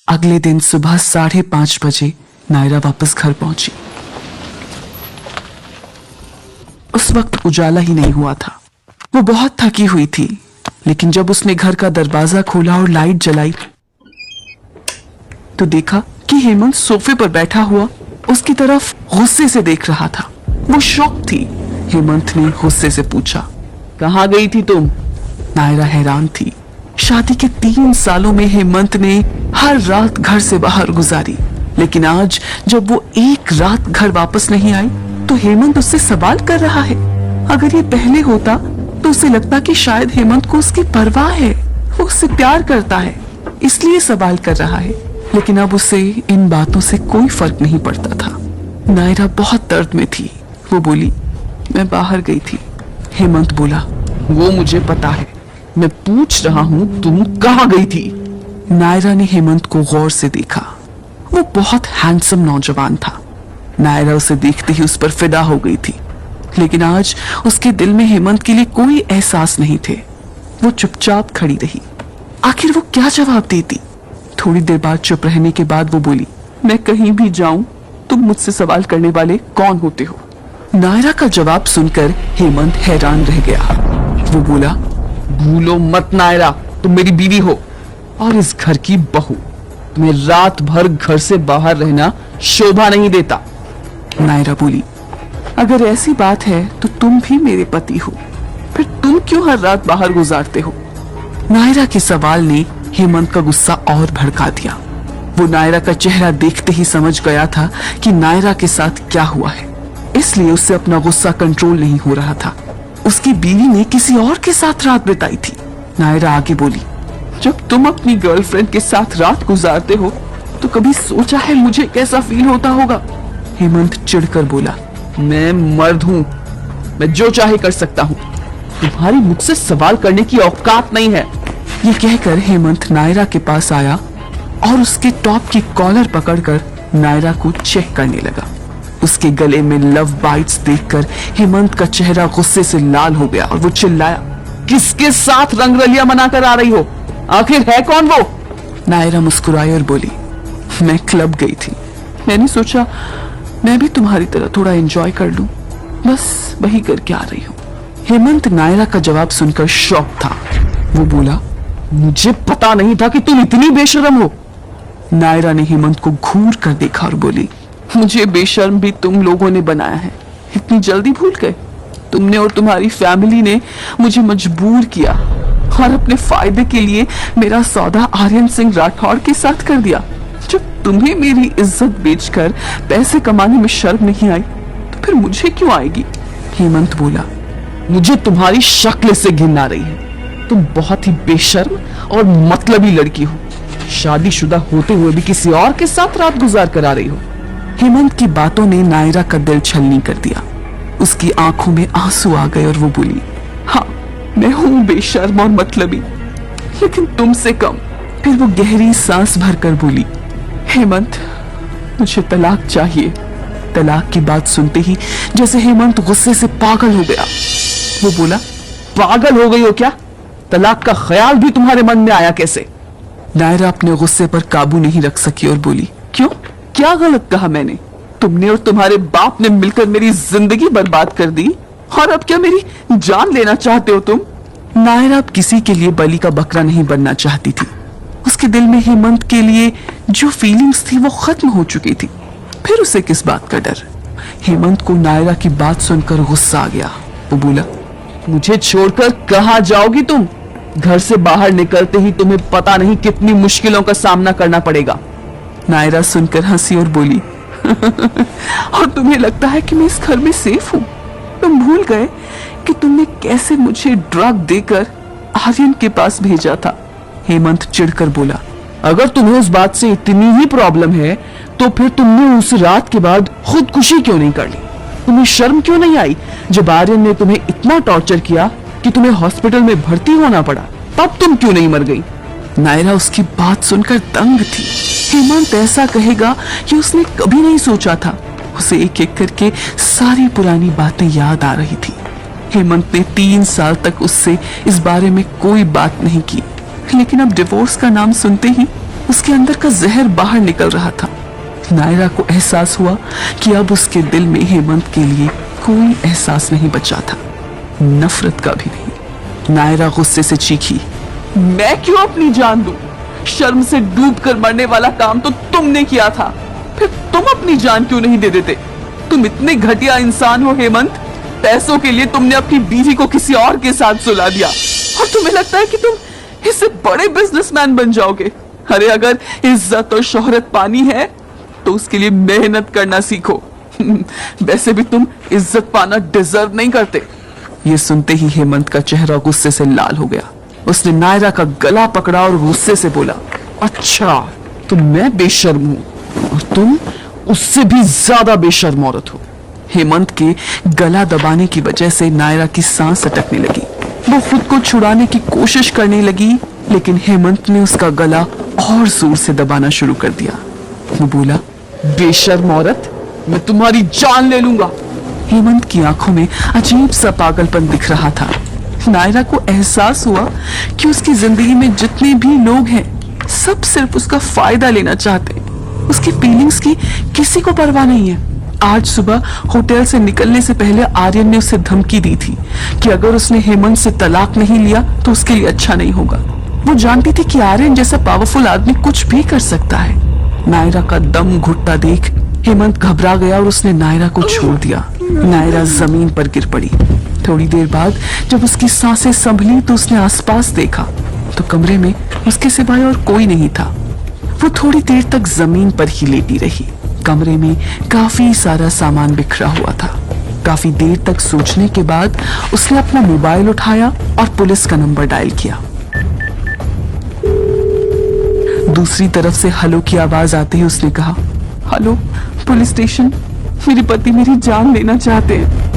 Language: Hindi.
अगले दिन सुबह 5:30 बजे नायरा वापस घर पहुंची। उस वक्त उजाला ही नहीं हुआ था। वो बहुत थकी हुई थी, लेकिन जब उसने घर का दरवाजा खोला और लाइट जलाई तो देखा कि हेमंत सोफे पर बैठा हुआ उसकी तरफ गुस्से से देख रहा था। वो शॉक थी। हेमंत ने गुस्से से पूछा, कहाँ गई थी तुम? नायरा हैरान थी। शादी के 3 सालों में हेमंत ने हर रात घर से बाहर गुजारी, लेकिन आज जब वो एक रात घर वापस नहीं आई तो हेमंत उससे सवाल कर रहा है। अगर ये पहले होता तो उसे लगता कि शायद हेमंत को उसकी परवाह है, वो उससे प्यार करता है, इसलिए सवाल कर रहा है। लेकिन अब उसे इन बातों से कोई फर्क नहीं पड़ता था। नायरा बहुत दर्द में थी। वो बोली, मैं बाहर गई थी। हेमंत बोला, वो मुझे पता है, मैं पूछ रहा हूँ तुम कहाँ गई थी? नायरा ने हेमंत को गौर से देखा। वो बहुत हैंडसम नौजवान था। नायरा उसे देखते ही उस पर फिदा हो गई थी, लेकिन आज उसके दिल में हेमंत के लिए कोई एहसास नहीं थे। वो चुपचाप खड़ी रही। आखिर वो क्या जवाब देती? थोड़ी देर बाद चुप रहने के बाद वो बोली, मैं कहीं भी जाऊं तुम मुझसे सवाल करने वाले कौन होते हो? नायरा का जवाब सुनकर हेमंत हैरान रह गया। वो बोला, भूलो मत नायरा, तुम मेरी बीवी हो और इस घर की बहू। तुम्हें रात भर घर से बाहर रहना शोभा नहीं देता। नायरा बोली, अगर ऐसी बात है तो तुम भी मेरे पति हो, फिर तुम क्यों हर रात बाहर गुजारते हो? नायरा के सवाल ने हेमंत का गुस्सा और भड़का दिया। वो नायरा का चेहरा देखते ही समझ गया था कि नायरा के साथ क्या हुआ है, इसलिए उससे अपना गुस्सा कंट्रोल नहीं हो रहा था। उसकी बीवी ने किसी और के साथ रात बिताई थी। नायरा आगे बोली, जब तुम अपनी गर्लफ्रेंड के साथ रात गुजारते हो तो कभी सोचा है मुझे कैसा फील होता होगा? हेमंत चिढ़कर बोला, मैं मर्द हूँ, मैं जो चाहे कर सकता हूँ, तुम्हारी मुझसे सवाल करने की औकात नहीं है। ये कहकर हेमंत नायरा के पास आया और उसके टॉप की कॉलर पकड़कर नायरा को चेक करने लगा। उसके गले में लव बाइट्स देखकर हेमंत का चेहरा गुस्से से लाल हो गया और वो चिल्लाया, किसके साथ रंगरलियां मनाकर आ रही हो? आखिर है कौन वो? नायरा मुस्कुराई और बोली, मैं क्लब गई थी, मैंने सोचा मैं भी तुम्हारी तरह थोड़ा एंजॉय कर लूं, बस वही करके आ रही हूँ। हेमंत नायरा का जवाब सुनकर शॉक था। वो बोला, मुझे पता नहीं था कि तुम इतनी बेशर्म हो। नायरा ने हेमंत को घूर कर देखा और बोली, मुझे बेशर्म भी तुम लोगों ने बनाया है, इतनी जल्दी भूल गए? तुमने और तुम्हारी फैमिली ने मुझे मजबूर किया और अपने फायदे के लिए मेरा सौदा आर्यन सिंह राठौड़ के साथ कर दिया। जब तुम्हें मेरी इज्जत बेचकर पैसे कमाने में शर्म नहीं आई तो फिर मुझे क्यों आएगी? हेमंत बोला, मुझे तुम्हारी शक्ल से घिन आ रही है। तुम बहुत ही बेशर्म और मतलबी लड़की हो, शादीशुदा होते हुए भी किसी और के साथ रात गुजार कर आ रही हो। हेमंत की बातों ने नायरा का दिल छलनी कर दिया। उसकी आंखों में आंसू आ गए और वो बोली, हाँ मैं हूं बेशर्म और मतलबी, लेकिन तुमसे कम। फिर वो गहरी सांस भरकर बोली, हेमंत मुझे तलाक चाहिए। तलाक की बात सुनते ही जैसे हेमंत गुस्से से पागल हो गया। वो बोला, पागल हो गई हो क्या? तलाक का ख्याल भी तुम्हारे मन में आया कैसे? नायरा अपने गुस्से पर काबू नहीं रख सकी और बोली, क्यों, क्या गलत कहा मैंने? तुमने और तुम्हारे बाप ने मिलकर मेरी जिंदगी बर्बाद कर दी और अब क्या मेरी जान लेना चाहते हो तुम? नायरा अब किसी के लिए बलि का बकरा नहीं बनना चाहती थी। उसके दिल में हेमंत के लिए जो फीलिंग्स थी वो खत्म हो चुकी थी। फिर उसे किस बात का डर? हेमंत को नायरा की बात सुनकर गुस्सा आ गया। वो बोला, मुझे छोड़कर कहाँ जाओगी तुम? घर से बाहर निकलते ही तुम्हें पता नहीं कितनी मुश्किलों का सामना करना पड़ेगा। नायरा सुनकर हंसी और बोली, और तुम्हें लगता है कि मैं इस घर में सेफ हूँ? तुम भूल गए कि तुमने कैसे मुझे ड्रग देकर आर्यन के पास भेजा था। हेमंत चिढ़कर बोला, अगर तुम्हें उस बात से इतनी ही प्रॉब्लम है तो फिर तुमने उस रात के बाद खुदकुशी क्यों नहीं कर ली? तुम्हें शर्म क्यों नहीं आई जब आर्यन ने तुम्हें इतना टॉर्चर किया कि तुम्हें हॉस्पिटल में भर्ती होना पड़ा? तब तुम क्यों नहीं मर गई? नायरा उसकी बात सुनकर दंग थी। हेमंत ऐसा कहेगा कि उसने कभी नहीं सोचा था। उसे एक एक करके सारी पुरानी बातें याद आ रही थी। हेमंत ने 3 साल तक उससे इस बारे में कोई बात नहीं की, लेकिन अब डिवोर्स का नाम सुनते ही उसके अंदर का जहर बाहर निकल रहा था। नायरा को एहसास हुआ कि अब उसके दिल में हेमंत के लिए कोई एहसास नहीं बचा था, नफरत का भी नहीं। नायरा गुस्से से चीखी, मैं क्यों अपनी जान दूं? शर्म से डूब कर मरने वाला काम तो तुमने किया था, फिर तुम अपनी जान क्यों नहीं दे देते? तुम इतने घटिया इंसान हो हेमंत, पैसों के लिए तुमने अपनी बीवी को किसी और के साथ सुला दिया और तुम्हें लगता है कि तुम इससे बड़े बिजनेसमैन बन जाओगे। अरे अगर इज्जत और शोहरत पानी है तो उसके लिए मेहनत करना सीखो। वैसे भी तुम इज्जत पाना डिजर्व नहीं करते। ये सुनते ही हेमंत का चेहरा गुस्से से लाल हो गया। उसने नायरा का गला पकड़ा और गुस्से से बोला, अच्छा तो मैं बेशर्म हूं और तुम उससे भी ज्यादा बेशर्म औरत हो। हेमंत के गला दबाने की वजह से नायरा की सांस अटकने लगी। वो खुद को छुड़ाने की कोशिश करने लगी, लेकिन हेमंत ने उसका गला और जोर से दबाना शुरू कर दिया। वो बोला, बेशर्म औरत, मैं तुम्हारी जान ले लूंगा। हेमंत की आंखों में अजीब सा पागलपन दिख रहा था। नायरा को एहसास हुआ कि उसकी जिंदगी में जितने भी लोग हैं सब सिर्फ उसका फायदा लेना चाहते हैं। उसकी फीलिंग्स की किसी को परवाह नहीं है। आज सुबह होटल से निकलने से पहले आर्यन ने उसे धमकी दी थी कि अगर उसने हेमंत से तलाक नहीं लिया तो उसके लिए अच्छा नहीं होगा। वो जानती थी कि आर्यन जैसा पावरफुल आदमी कुछ भी कर सकता है। नायरा का दम घुटता देख हेमंत घबरा गया और उसने नायरा को छोड़ दिया। नायरा जमीन पर गिर पड़ी। थोड़ी देर बाद जब उसकी सांसें संभली तो उसने आसपास देखा तो कमरे में उसके सिवाय और कोई नहीं था। वो थोड़ी देर तक जमीन पर ही लेटी रही। कमरे में काफी सारा सामान बिखरा हुआ था। काफी देर तक सोचने के बाद उसने अपना मोबाइल उठाया और पुलिस का नंबर डायल किया। दूसरी तरफ से हेलो की आवाज आते ही उसने कहा, हेलो पुलिस स्टेशन, मेरे पति मेरी जान लेना चाहते हैं।